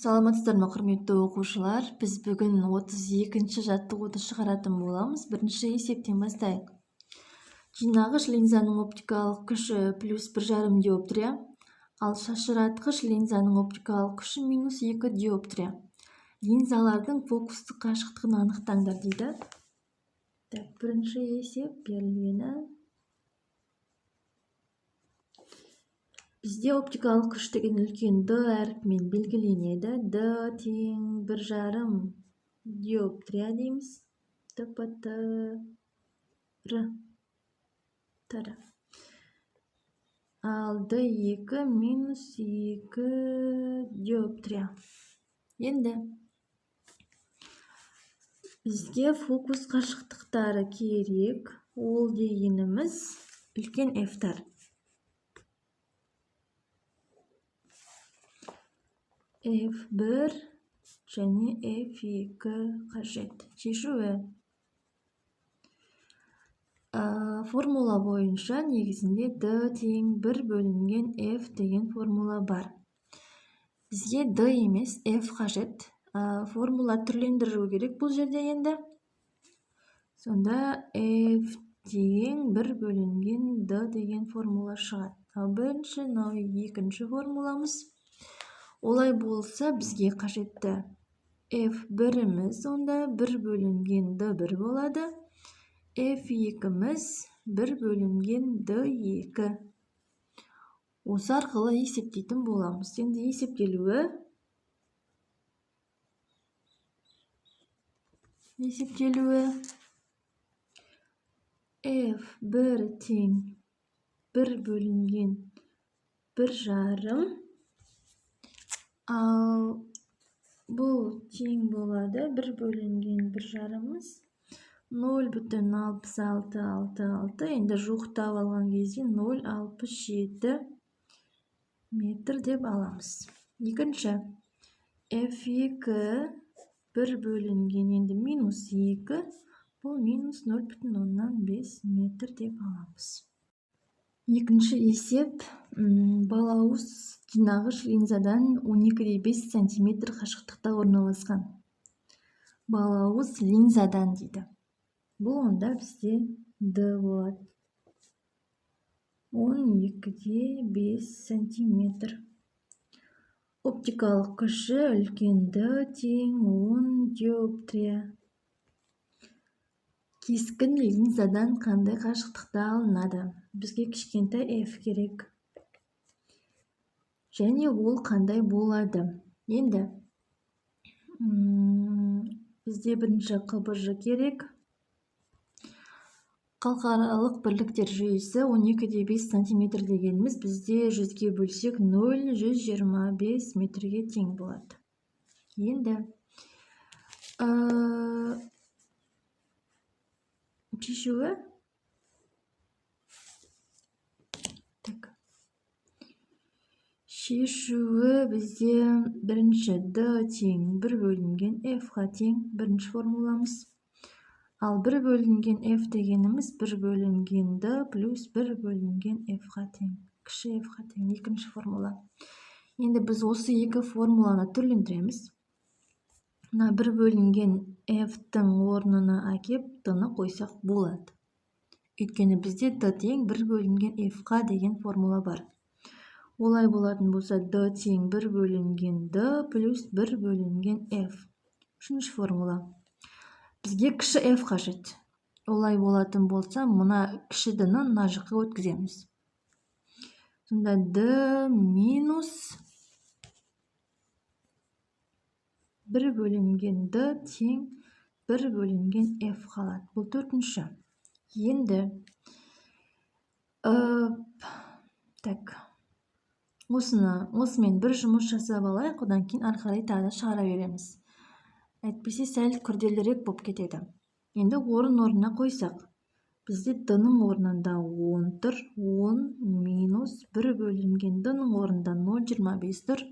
Саламатсыздар ма, құрметті оқушылар? Біз бүгін 32-ші жаттығуды шығаратын боламыз. Бірінші есептен бастайық. Жинағыш линзаның оптикалық күші плюс 1,5 диоптрия, ал шашыратқыш линзаның оптикалық күші минус 2 диоптрия. Линзалардың фокустық қашықтығын анықтаңдар дейді. Бірінші есеп берілгені. Бізде оптикалық күш деген үлкен D әріпімен белгіленеді. D тең 1,5 диоптрия дейміз. ТПТР. Ал D2 минус 2 диоптрия. Енді бізге фокус қашықтықтары керек. Ол дегеніміз үлкен F-тар. F1 және F2 қажет. Шешуі. Формула бойынша негізінде D тең 1 бөлінген F деген формула бар. Бізге D емес F қажет. Формула түрлендіру керек бұл жерде енді. Сонда F тең 1 бөлінген D деген формула шығады. Ал бірінші, екінші формуламыз. Олай болса бізге қажетті F1-іміз онда 1 бөлінген D1 болады. F2-іміз 1 бөлінген D2. Осы арқылы есептейтін боламыз. Енді есептелуі. F1 тең 1 бөлінген 1,5. Ал бұл тең болады 1 бөлінген 1,5-ымыз 0,6666. Енді жуықтап алған кезде 0,67 метр деп аламыз. Екінші. F2 1 бөлінген енді минус 2. Бұл минус 0,5 метр деп аламыз. Екінші есеп. Балауыз жинағыш линзадан 12,5 см қашықтықта орналасқан. Балауыз линзадан дейді. Бұл онда бізде D болады. 12,5 см. Оптикалық күші үлкен D тең 10 диоптрия. Кескін линзадан қандай қашықтықта алынады? Бізге кішкентай F керек. Және ол қандай болады? Енді бізде бірінші КБЖ керек. Халықаралық бірліктер жүйесі 12,5 см дегеніміз бізде 100-ге бөлсек 0,125 метрге тең болады. Енді шешуі. Шешуі бізде бірінші D тең 1 бөлінген F-ға тең бірінші формуламыз. Ал 1 бөлінген F дегеніміз 1 бөлінген D плюс 1 бөлінген F-ға тең. Кіші F-ға тең екінші формула. Енді біз осы екі формуланы түрлендіреміз. 1 бөлінген F-тің орнына әкеп D-ны қойсақ болады. Өйткені бізде D тең 1 бөлінген F-ға деген формула бар. Олай болатын болса D тең 1 бөлінген D плюс 1 бөлінген F. Үшінші формула. Бізге кіші F қажет. Олай болатын болса, мұна кіші D-ны мына жаққа өткіземіз. Сонда D минус 1 бөлінген D тең 1 бөлінген F қалады. Бұл төртінші. Енді осымен бір жұмыс жасап алайық, одан кейін ары қарай тағы шығара береміз. Әйтпесе сәл күрделірек болып кетеді. Енді орнына қойсақ, бізде D-ның орнында 10 тұр. 10 минус 1 бөлінген D-ның орнында 0,25 тұр.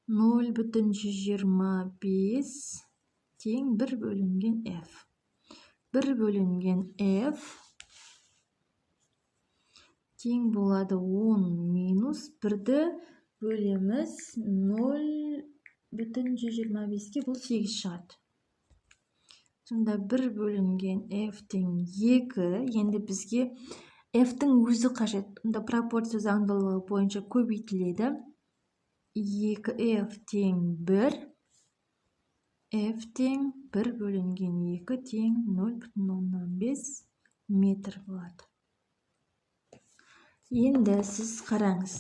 0,125 тең 1 бөлінген F. 1 бөлінген F тең болады 10 минус 1-ді бөлеміз 0,125 1/125-ке бұл 8 шығады. Сонда 1 бөлінген f-тің 2, енді бізге f-тің өзі қажет. Онда пропорция заңдылығы бойынша көбейтіледі. 2f тең 1, f тең 1 бөлінген 2 тең 0,5 метр болады. Енді сіз қараңыз.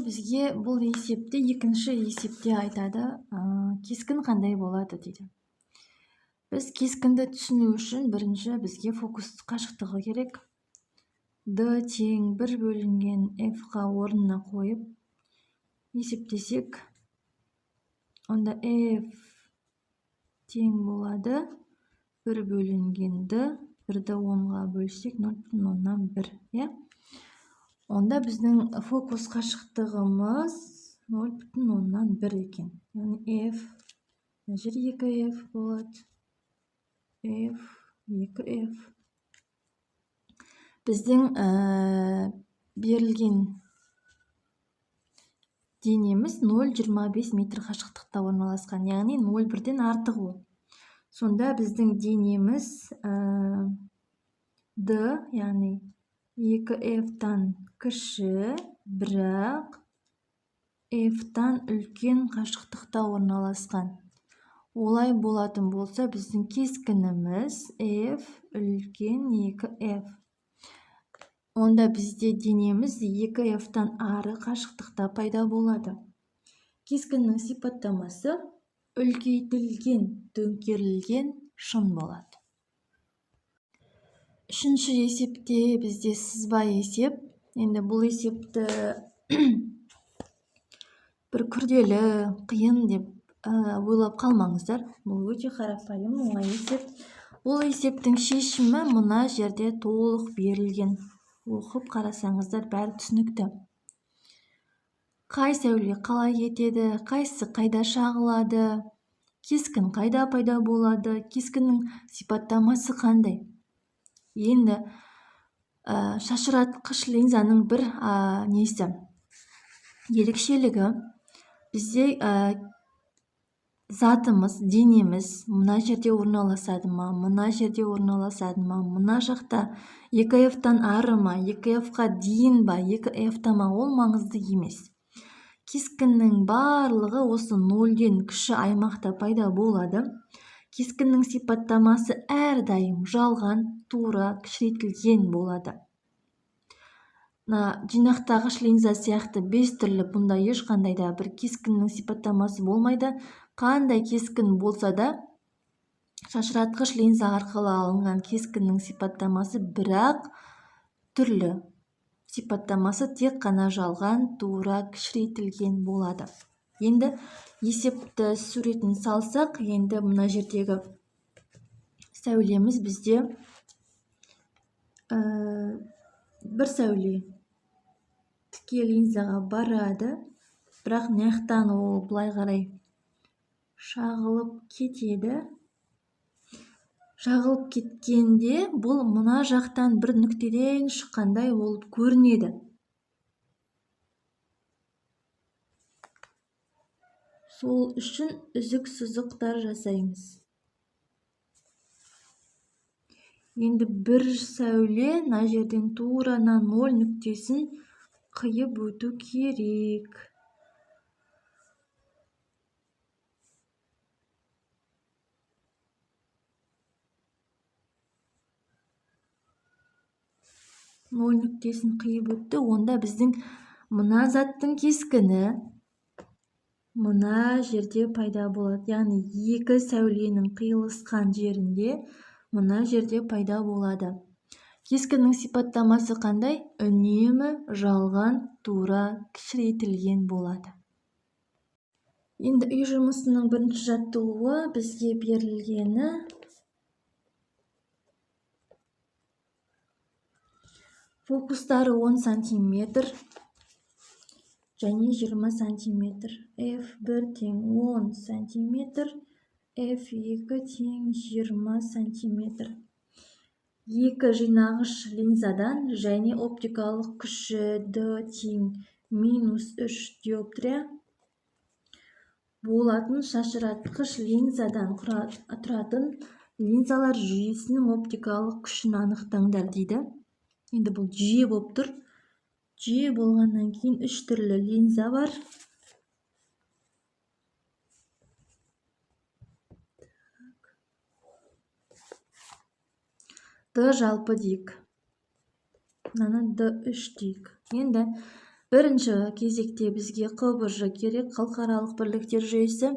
Бізге бұл есепте, екінші есепте айтады, кескін қандай болады дейді. Біз кескінді түсіну үшін бірінші бізге фокус қашықтығы керек. D тең 1 бөлінген f-ға орнына қойып есептесек, онда f тең болады 1 бөлінген d, 1-ді 10-ға бөлсек 0,1. Онда біздің фокус қашықтығымыз 0,1 екен. Яғни f, жер 2f болады. f, 2f. Біздің берілген денеміз 0,25 метр қашықтықта орналасқан, яғни 0,1-ден артық ол. Сонда біздің денеміз d, яғни 2f-тан кіші, бірақ f-тан үлкен қашықтықта орналасқан. Олай болатын болса, біздің кескініміз f үлкен 2f. Онда бізде денеміз 2f-тан ары қашықтықта пайда болады. Кескіннің сипаттамасы үлкейтілген, төңкерілген шын болады. Үшінші есепте бізде сызба есеп. Енді бұл есепті бір күрделі, қиын деп ойлап қалмаңыздар. Бұл өте қарапайым, оңай есеп. Бұл есептің шешімі мына жерде толық берілген. Оқып қарасаңыздар бәрі түсінікті. Қай сәуле қалай кетеді, қайсы қайда шағылады, кескін қайда пайда болады, кескіннің сипаттамасы қандай. Енді шашыратқыш линзаның бір ерекшелігі, бізде затымыз, денеміз мына жерде орналасады ма, мына жерде орналасады ма, мына жақта 2f-тан ары ма, 2f-қа дейін ба, 2f-та ма, ол маңызды емес. Кескіннің барлығы осы 0-ден кіші аймақта пайда болады. Кескіннің сипаттамасы әрдайым жалған, тура, кішірейтілген болады. Жинақтағыш линза сияқты 5 түрлі бұнда ешқандай да бір кескіннің сипаттамасы болмайды. Қандай кескін болса да, шашыратқыш линза арқылы алынған кескіннің сипаттамасы бірақ түрлі. Сипаттамасы тек қана жалған, тура, кішірейтілген болады. Енді есепті суретін салсақ, енді мына жердегі сәулеміз бізде бір сәуле тіке линзаға барады, бірақ наяқтан ол былай қарай шағылып кетеді. Шағылып кеткенде бұл мына жақтан бір нүктеден шыққандай болып көрінеді. Сол үшін үзік сызықтар жасаймыз. Енді бір сәуле мына жерден тура 0 нүктесін қиып өту керек. Нөл нүктесін қиып өтті, онда біздің мына заттың кескіні мына жерде пайда болады. Яғни екі сәуленің қиылысқан жерінде мына жерде пайда болады. Кескіннің сипаттамасы қандай? Үнемі жалған, тура, кішірейтілген болады. Енді үй жұмысының бірінші жаттығуы бізге берілгені фокустары 10 см және 20 см. F1 тең 10 см, F2 тең 20 см. екі жинағыш линзадан және оптикалық күші D тең -3 диоптрия болатын шашыратқыш линзадан тұратын линзалар жүйесінің оптикалық күшін анықтаңдар дейді. Енді бұл жүйе болып тұр. Жүйе болғаннан кейін 3 түрлі линза бар. D жалпы дейік. Мынаны D3 дейік. Енді бірінші кезекте бізге қ-б-ж керек, халықаралық бірліктер жүйесі.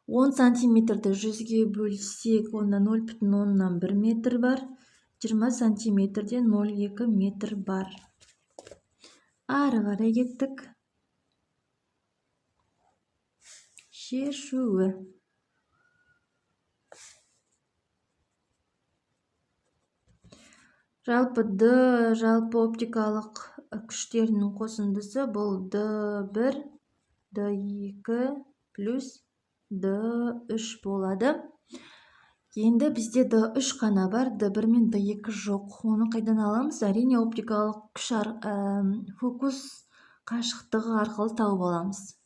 10 сантиметрді 100-ге бөлсек, онда 0,1 метр бар. 20 сантиметрде 0,2 метр бар. Ары қарай кеттік. Шешуі. Жалпы D жалпы оптикалық күштерінің қосындысы бұл D1, D2 плюс D3 болады. Енді бізде D3 қана бар, D1 мен D2 жоқ. Оны қайдан аламыз? Әрине оптикалық күш фокус қашықтығы арқылы тауып аламыз.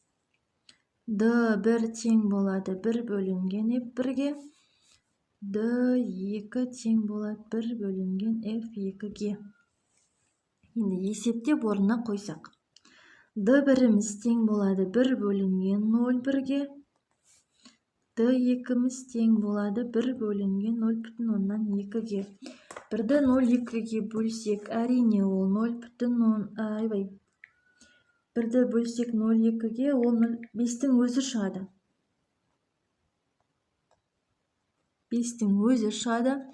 D1 тең болады 1 бөлінген F1-ге. D2 тең болады 1 бөлінген F2-ге. Енді есептеп орнына қойсақ. D1-іміз тең болады 1 бөлінген 0,1-ге. D2-іміз тең болады 1 бөлінген 0,2-ге. 1-ді 0,2-ге бөлсек, әрине ол 0,1-ді бөлсек 0,2-ге, ол 5-тің өзі шығады. 5-тің өзі шығады.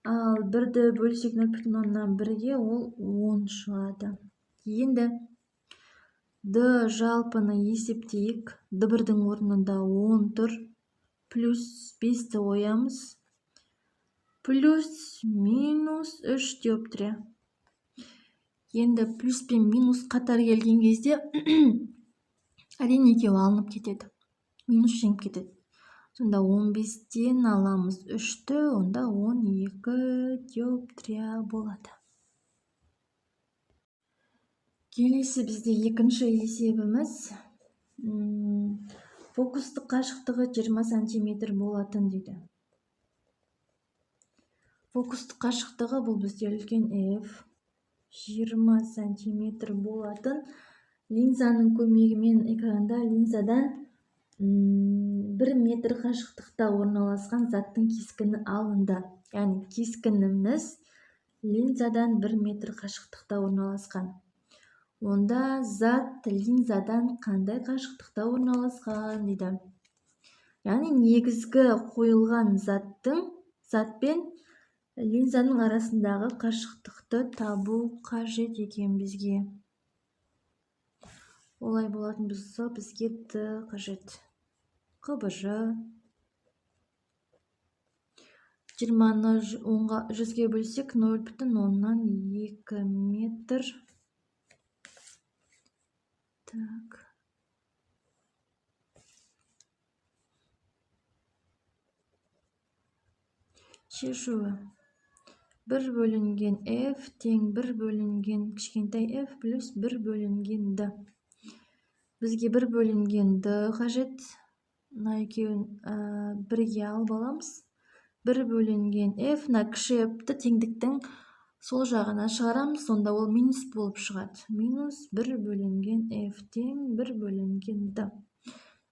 Ал 1-ді бөлсек 0,1-ге, ол 10 шығады. Енді D жалпыны есептейік. D1-дің орнында 10 тұр. Плюс 5-ті қоямыз. Плюс минус 3 диоптрия. Енді плюс пен минус қатар келген кезде әрине екеуі алынып кетеді. Минус жеңіп кетеді. Сонда 15-тен аламыз 3-ті, онда 12 диоптрия болады. Келесі бізде екінші есебіміз. Фокустық қашықтығы 20 сантиметр болатын дейді. Фокустық қашықтығы бұл бізде үлкен F. 20 сантиметр болатын. Линзаның көмегімен экранда линзадан 1 метр қашықтықта орналасқан заттың кескіні алынды. Яғни кескініміз линзадан 1 метр қашықтықта орналасқан. Онда зат линзадан қандай қашықтықта орналасқан дейді. Яғни негізгі қойылған затпен линзаның арасындағы қашықтықты табу қажет екен бізге. Олай болатын болса, бізге D қажет. қ-б-ж 20-ны 100-ге бөлсек 0,2 метр. Так. Шешуі. 1 бөлінген F тең 1 бөлінген кішкентай F плюс 1 бөлінген D. Бізге 1 бөлінген D қажет. Мына екеуін бірге алып аламыз. 1 бөлінген F, мына кіші F-ті теңдіктің сол жағына шығарамыз, сонда ол минус болып шығады. Минус 1 бөлінген F тең 1 бөлінген D.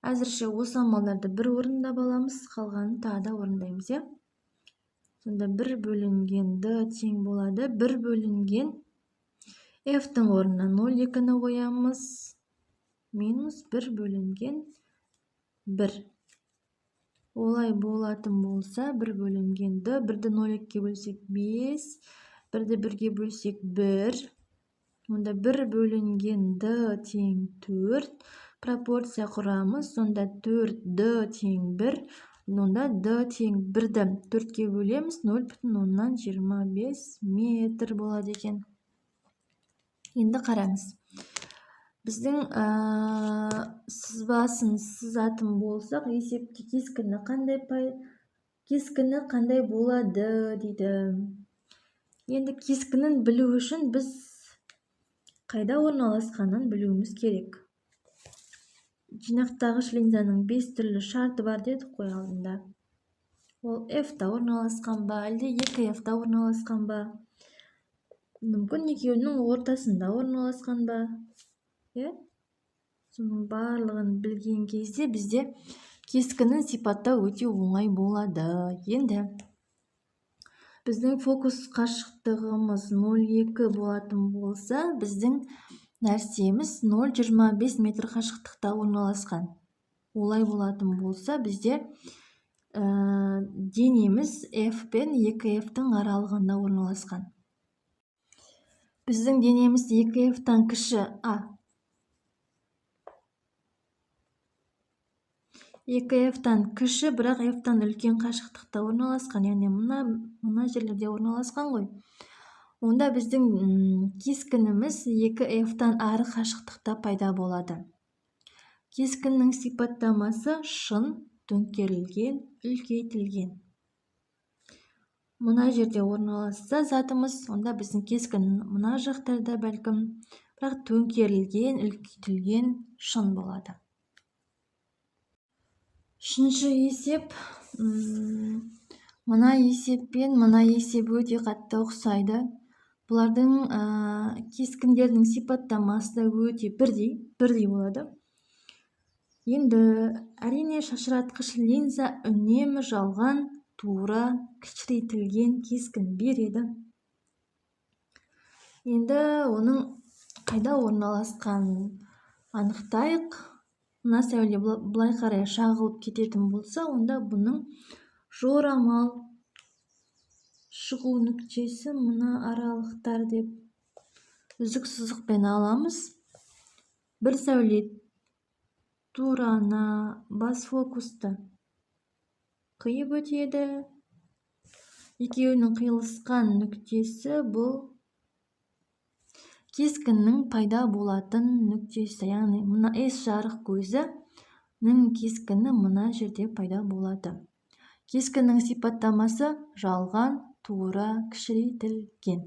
Әзірше осы амалдарды бір орындап аламыз, қалғанын тағы да орындаймыз. Сонда 1 бөлінген D тең болады 1 бөлінген F-тің орнына 0,2-ні қоямыз. Минус 1 бөлінген 1. Олай болатын болса, 1 бөлінген D, 1-ді 0,2-ге бөлсек 5, 1-ді 1-ге бөлсек 1. Онда 1 бөлінген D тең 4. Пропорция құрамыз, сонда 4D тең 1. Онда D тең 1-ді 4-ге бөлеміз, 0,25 метр болады екен. Енді қараңыз. Біздің сызбасын сызатын болсақ, есепте кескіні қандай болады дейді. Енді кескінін білу үшін біз қайда орналасқанын білуіміз керек. Жинақтағыш линзаның 5 түрлі шарты бар дедік қой алдында. Ол F-та орналасқан ба, әлде 2F-та орналасқан ба? Мүмкін екеуінің ортасында орналасқан ба? Соның барлығын білген кезде бізде кескінін сипаттау өте оңай болады. Енді біздің фокус қашықтығымыз 0,2 болатын болса, біздің нәрсеміз 0,25 метр қашықтықта орналасқан. Олай болатын болса, бізде денеміз F пен 2F-тің аралығында орналасқан. Біздің денеміз 2F-тан кіші 2F-тан кіші, бірақ F-тан үлкен қашықтықта орналасқан, яғни мына жерлерде орналасқан ғой. Онда біздің кескініміз 2F-тан ары қашықтықта пайда болады. Кескіннің сипаттамасы шын, төңкерілген, үлкейтілген. Мына жерде орналасса затымыз, онда біздің кескін мына жақтарда бәлкім, бірақ төңкерілген, үлкейтілген, шын болады. Үшінші есеп, мына есеп пен мына есеп өте қатты ұқсайды. Бұлардың кескіндердің сипаттамасы да өте бірдей болады. Енді әрине шашыратқыш линза үнемі жалған, тура, кішірейтілген кескін береді. Енді оның қайда орналасқанын анықтайық. Мына сәуле былай қарай шағылып кететін болса, онда бұның жорамал шығу нүктесі мына аралықтар деп үзік сызықпен аламыз. Бір сәуле турана бас фокусты қиып өтеді. Екеуінің қиылысқан нүктесі бұл кескіннің пайда болатын нүктесі, яғни мына S жарық көзінің кескіні мына жерде пайда болады. Кескіннің сипаттамасы жалған, тура, кішірейтілген.